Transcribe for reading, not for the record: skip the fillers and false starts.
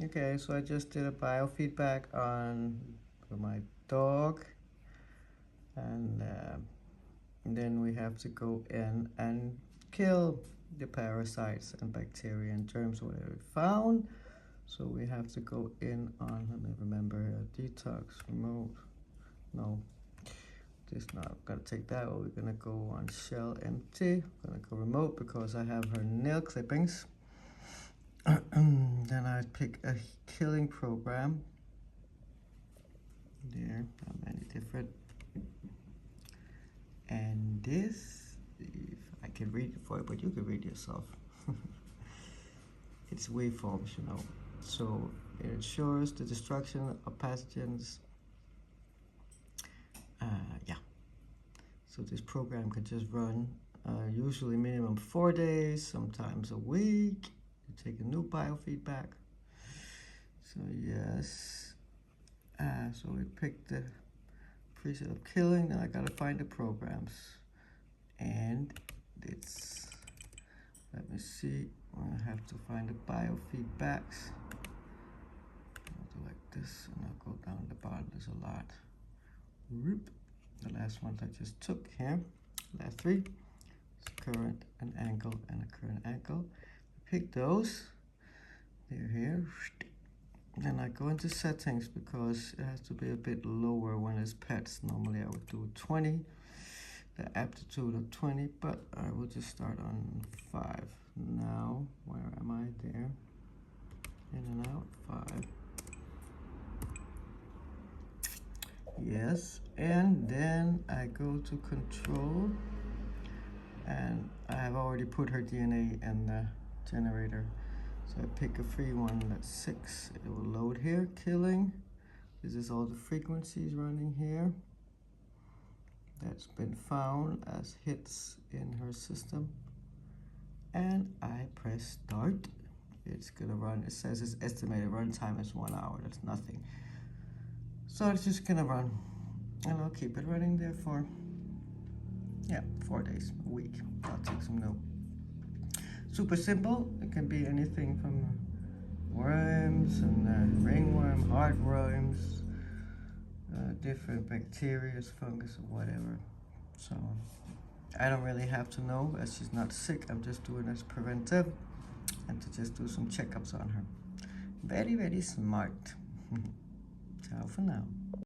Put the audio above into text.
Okay, so I just did a biofeedback on my dog, and then we have to go in and kill the parasites and bacteria and germs whatever we found. So we have to go in on, let me remember, detox, remote, no, this not gonna take that, we're gonna go on shell empty, gonna go remote because I have her nail clippings. Then I pick a killing program. There, not many different. And this, if I can read it for you, but you can read yourself. It's waveforms, you know. So it ensures the destruction of pathogens. Yeah. So this program could just run usually minimum 4 days, sometimes a week. You take a new biofeedback. So yes. So we picked the preset of killing, then I gotta find the programs. And it's, let me see, I have to find the biofeedbacks. I'll do like this, and I'll go down the bottom, there's a lot. Whoop. The last ones I just took here, last three, current, an angle, and a current angle. Pick those, they're here. Then I go into settings because it has to be a bit lower when it's pets. Normally I would do 20, the aptitude of 20, but I will just start on 5. Now, where am I there? In and out, 5. Yes, and then I go to control, and I have already put her DNA in the generator. So I pick a free one that's 6. It will load here, killing. This is all the frequencies running here. That's been found as hits in her system. And I press start. It's gonna run, it says its estimated runtime is 1 hour, that's nothing. So it's just gonna run, and I'll keep it running there for, yeah, 4 days, a week. I'll take some note. Super simple, it can be anything from worms and ringworm, heartworms, different bacteria, fungus, or whatever. So I don't really have to know, as she's not sick. I'm just doing as preventive and to just do some checkups on her. Very, very smart. Ciao for now.